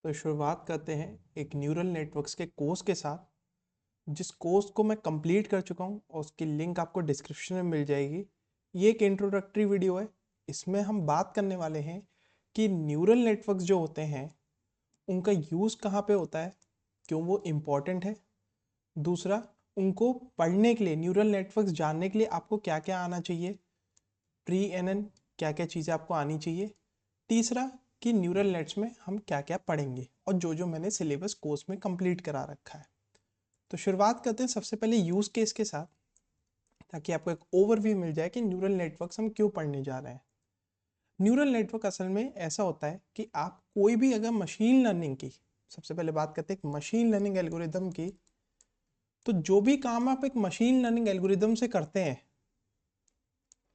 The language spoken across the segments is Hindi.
तो शुरुआत करते हैं एक न्यूरल नेटवर्क्स के कोर्स के साथ, जिस कोर्स को मैं कंप्लीट कर चुका हूं और उसकी लिंक आपको डिस्क्रिप्शन में मिल जाएगी। ये एक इंट्रोडक्टरी वीडियो है। इसमें हम बात करने वाले हैं कि न्यूरल नेटवर्क्स जो होते हैं उनका यूज़ कहाँ पे होता है, क्यों वो इम्पॉर्टेंट है। दूसरा, उनको पढ़ने के लिए, न्यूरल नेटवर्क्स जानने के लिए आपको क्या क्या आना चाहिए, प्री एनएन क्या क्या चीज़ें आपको आनी चाहिए। तीसरा, कि न्यूरल नेट्स में हम क्या क्या पढ़ेंगे और जो जो मैंने सिलेबस कोर्स में कंप्लीट करा रखा है। तो शुरुआत करते हैं सबसे पहले यूज़ केस के साथ, ताकि आपको एक ओवरव्यू मिल जाए कि न्यूरल नेटवर्क्स हम क्यों पढ़ने जा रहे हैं। न्यूरल नेटवर्क असल में ऐसा होता है कि आप कोई भी अगर मशीन लर्निंग की, सबसे पहले बात करते हैं मशीन लर्निंग एल्गोरिदम की, तो जो भी काम आप एक मशीन लर्निंग एल्गोरिदम से करते हैं,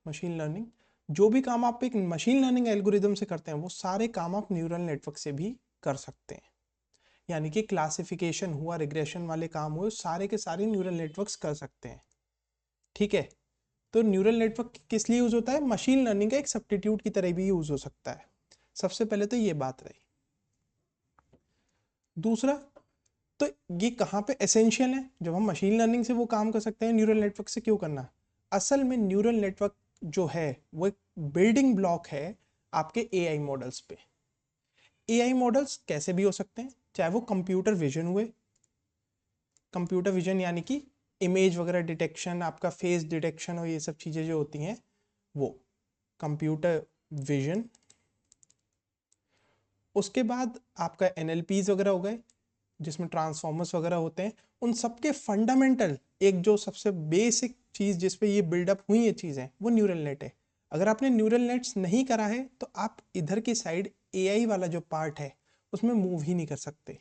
मशीन लर्निंग, जो भी काम आप एक मशीन लर्निंग एल्गोरिदम से करते हैं वो सारे काम आप न्यूरल नेटवर्क से भी कर सकते हैं। यानी कि क्लासिफिकेशन हुआ, रिग्रेशन वाले काम हुए, सारे के सारे न्यूरल नेटवर्क्स कर सकते हैं। ठीक है, तो न्यूरल नेटवर्क किस लिए यूज होता है? मशीन लर्निंग का एक सब्स्टिट्यूट की तरह भी यूज हो सकता है। सबसे पहले तो ये बात रही। दूसरा, तो ये कहाँ पे एसेंशियल है? जब हम मशीन लर्निंग से वो काम कर सकते हैं, न्यूरल नेटवर्क से क्यों करना? असल में न्यूरल नेटवर्क जो है वो एक बिल्डिंग ब्लॉक है आपके एआई मॉडल्स पे। एआई मॉडल्स कैसे भी हो सकते हैं, चाहे वो कंप्यूटर विजन हुए, कंप्यूटर विजन यानी कि इमेज वगैरह डिटेक्शन, आपका फेस डिटेक्शन और ये सब चीज़ें जो होती हैं वो कंप्यूटर विजन। उसके बाद आपका एनएलपीज वगैरह हो गए, जिसमें ट्रांसफॉर्मर्स वगैरह होते हैं। उन सबके फंडामेंटल एक जो सबसे बेसिक चीज़ जिस पे ये बिल्डअप हुई ये चीज़ें, वो न्यूरल नेट है। अगर आपने न्यूरल नेट्स नहीं करा है तो आप इधर की साइड एआई वाला जो पार्ट है उसमें मूव ही नहीं कर सकते।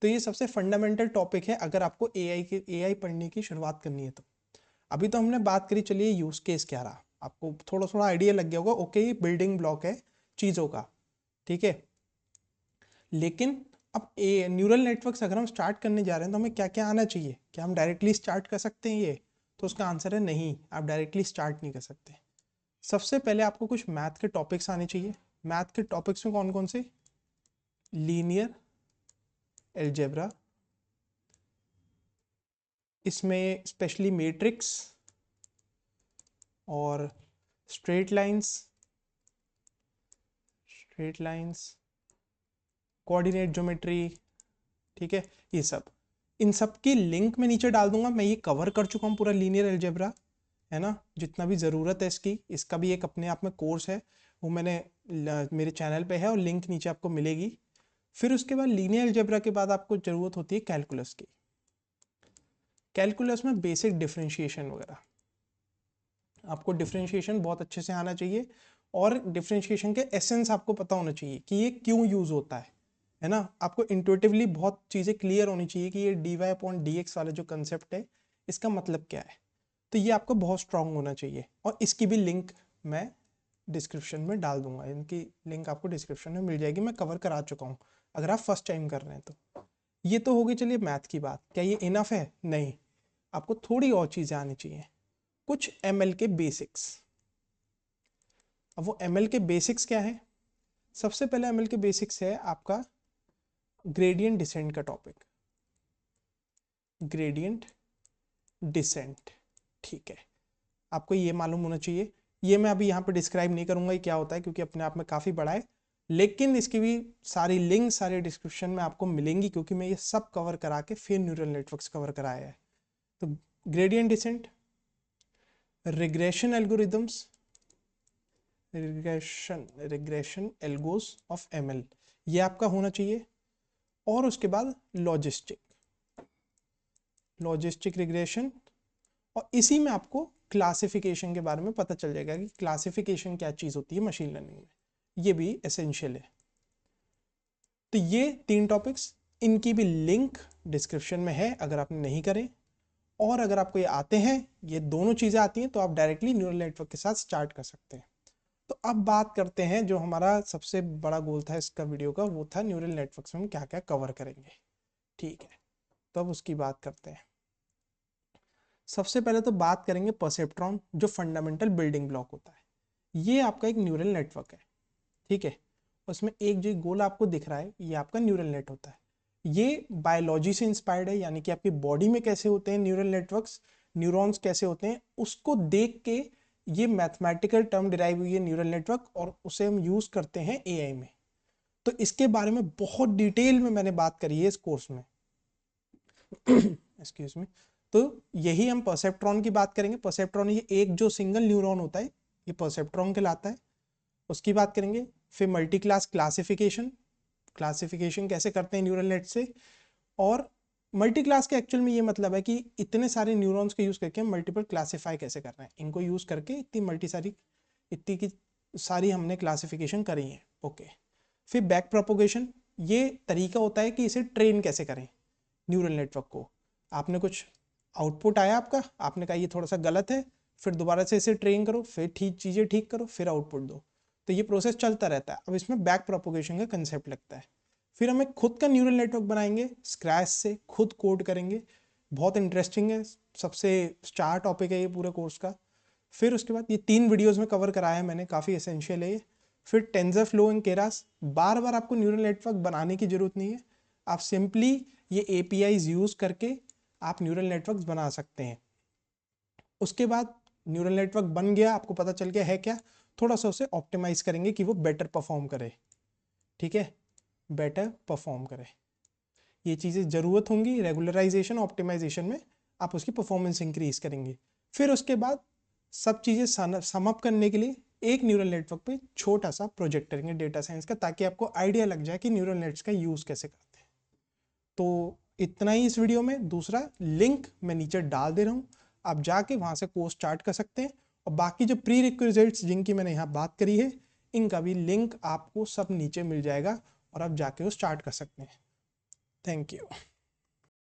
तो ये सबसे फंडामेंटल टॉपिक है अगर आपको एआई पढ़ने की शुरुआत करनी है तो। अभी तो हमने बात करी, चलिए यूज केस क्या रहा, आपको थोड़ा थोड़ा आइडिया लग गया होगा। ओके, ये बिल्डिंग ब्लॉक है चीज़ों का, ठीक है। लेकिन अब न्यूरल नेटवर्क्स अगर हम स्टार्ट करने जा रहे हैं तो हमें क्या क्या आना चाहिए? क्या हम डायरेक्टली स्टार्ट कर सकते हैं ये? तो उसका आंसर है नहीं, आप डायरेक्टली स्टार्ट नहीं कर सकते। सबसे पहले आपको कुछ मैथ के टॉपिक्स आने चाहिए। मैथ के टॉपिक्स में कौन कौन से? लीनियर एल्जेब्रा, इसमें स्पेशली मैट्रिक्स और स्ट्रेट लाइंस, कोऑर्डिनेट ज्योमेट्री, ठीक है, ये सब। इन सब की लिंक मैं नीचे डाल दूंगा। मैं ये कवर कर चुका हूँ पूरा लीनियर अलजेब्रा, है ना, जितना भी ज़रूरत है इसकी। इसका भी एक अपने आप में कोर्स है, वो मैंने मेरे चैनल पे है और लिंक नीचे आपको मिलेगी। फिर उसके बाद लीनियर अलजेब्रा के बाद आपको ज़रूरत होती है कैलकुलस की। कैलकुलस में बेसिक डिफरेंशिएशन वगैरह, आपको डिफरेंशिएशन बहुत अच्छे से आना चाहिए और डिफरेंशिएशन के एसेंस आपको पता होना चाहिए कि ये क्यों यूज़ होता है ना। आपको इंट्यूटिवली बहुत चीज़ें क्लियर होनी चाहिए कि ये dy/dx वाला जो कंसेप्ट है इसका मतलब क्या है। तो ये आपको बहुत स्ट्रांग होना चाहिए और इसकी भी लिंक मैं डिस्क्रिप्शन में डाल दूंगा। इनकी लिंक आपको डिस्क्रिप्शन में मिल जाएगी, मैं कवर करा चुका हूँ अगर आप फर्स्ट टाइम कर रहे हैं तो। ये तो होगी चलिए मैथ की बात। क्या ये इनफ है? नहीं, आपको थोड़ी और चीज़ें आनी चाहिए, कुछ एमएल के बेसिक्स। अब वो एमएल के बेसिक्स क्या है? सबसे पहले एमएल के बेसिक्स है आपका ग्रेडियंट डिसेंट का टॉपिक, ग्रेडियंट डिसेंट, ठीक है। आपको ये मालूम होना चाहिए। ये मैं अभी यहाँ पे डिस्क्राइब नहीं करूँगा ये क्या होता है, क्योंकि अपने आप में काफ़ी बड़ा है। लेकिन इसकी भी सारी लिंक सारे डिस्क्रिप्शन में आपको मिलेंगी, क्योंकि मैं ये सब कवर करा के फिर न्यूरल नेटवर्क्स कवर कराया है। तो gradient descent, regression algorithms, regression algos of ML, ये आपका होना चाहिए। और उसके बाद लॉजिस्टिक रिग्रेशन, और इसी में आपको क्लासिफिकेशन के बारे में पता चल जाएगा कि क्लासिफिकेशन क्या चीज़ होती है मशीन लर्निंग में। ये भी एसेंशियल है। तो ये 3 टॉपिक्स, इनकी भी लिंक डिस्क्रिप्शन में है अगर आपने नहीं करे। और अगर आपको ये आते हैं, ये दोनों चीज़ें आती हैं, तो आप डायरेक्टली न्यूरल नेटवर्क के साथ स्टार्ट कर सकते हैं। तो अब बात करते हैं, जो हमारा सबसे बड़ा गोल था इसका वीडियो का, वो था न्यूरल नेटवर्क्स में हम क्या क्या कवर करेंगे। ठीक है, तो अब उसकी बात करते हैं। सबसे पहले तो बात करेंगे परसेप्ट्रॉन, जो फंडामेंटल बिल्डिंग ब्लॉक होता है। ये आपका एक न्यूरल नेटवर्क है, ठीक है। उसमें एक जो गोल आपको दिख रहा है ये आपका न्यूरल नेट होता है। ये बायोलॉजी से इंस्पायर्ड है, यानी कि आपकी बॉडी में कैसे होते हैं न्यूरल नेटवर्क्स, न्यूरॉन्स कैसे होते हैं, उसको देख के ये मैथमेटिकल टर्म डिराइव हुई है न्यूरल नेटवर्क, और उसे हम यूज करते हैं एआई में। तो इसके बारे में बहुत डिटेल में मैंने बात करी है इस कोर्स में। Excuse me. तो यही हम परसेप्ट्रॉन की बात करेंगे। परसेप्ट्रॉन ये एक जो सिंगल न्यूरॉन होता है ये परसेप्ट्रॉन कहलाता है, उसकी बात करेंगे। फिर मल्टी क्लास क्लासिफिकेशन, क्लासिफिकेशन कैसे करते हैं न्यूरल नेट से। और मल्टी क्लास के एक्चुअल में ये मतलब है कि इतने सारे न्यूरॉन्स को यूज करके हम मल्टीपल क्लासीफाई कैसे कर रहे हैं, इनको यूज करके इतनी की सारी हमने क्लासिफिकेशन करी है। ओके। फिर बैक प्रोपोगेशन, ये तरीका होता है कि इसे ट्रेन कैसे करें न्यूरल नेटवर्क को। आपने कुछ आउटपुट आया आपका, आपने कहा ये थोड़ा सा गलत है, फिर दोबारा से इसे ट्रेन करो, फिर चीज़ें ठीक करो, फिर आउटपुट दो। तो ये प्रोसेस चलता रहता है। अब इसमें बैक प्रोपोगेशन का कंसेप्ट लगता है। फिर हमें खुद का न्यूरल नेटवर्क बनाएंगे स्क्रैच से, खुद कोड करेंगे। बहुत इंटरेस्टिंग है, सबसे स्टार टॉपिक है ये पूरे कोर्स का। फिर उसके बाद ये 3 वीडियोस में कवर कराया है मैंने, काफ़ी एसेंशियल है ये। फिर टेंसरफ्लो एंड केरास, बार बार आपको न्यूरल नेटवर्क बनाने की जरूरत नहीं है, आप सिंपली ये APIs यूज करके आप न्यूरल नेटवर्क्स बना सकते हैं। उसके बाद न्यूरल नेटवर्क बन गया, आपको पता चल गया है क्या, थोड़ा सा उसे ऑप्टिमाइज करेंगे कि वो बेटर परफॉर्म करे। ठीक है, बेटर परफॉर्म करे। ये चीज़ें ज़रूरत होंगी रेगुलराइजेशन ऑप्टिमाइजेशन में, आप उसकी परफॉर्मेंस इंक्रीज करेंगे। फिर उसके बाद सब चीज़ें सम अप करने के लिए एक न्यूरल नेटवर्क पे छोटा सा प्रोजेक्ट करेंगे डेटा साइंस का, ताकि आपको आइडिया लग जाए कि न्यूरल नेट्स का यूज़ कैसे करते हैं। तो इतना ही इस वीडियो में। दूसरा लिंक मैं नीचे डाल दे रहा हूँ, आप जाके वहाँ से कोर्स स्टार्ट कर सकते हैं। और बाकी जो प्री रिक्विजिट्स जिनकी मैंने यहाँ बात करी है, इनका भी लिंक आपको सब नीचे मिल जाएगा और आप जाके वो स्टार्ट कर सकते हैं। Thank you.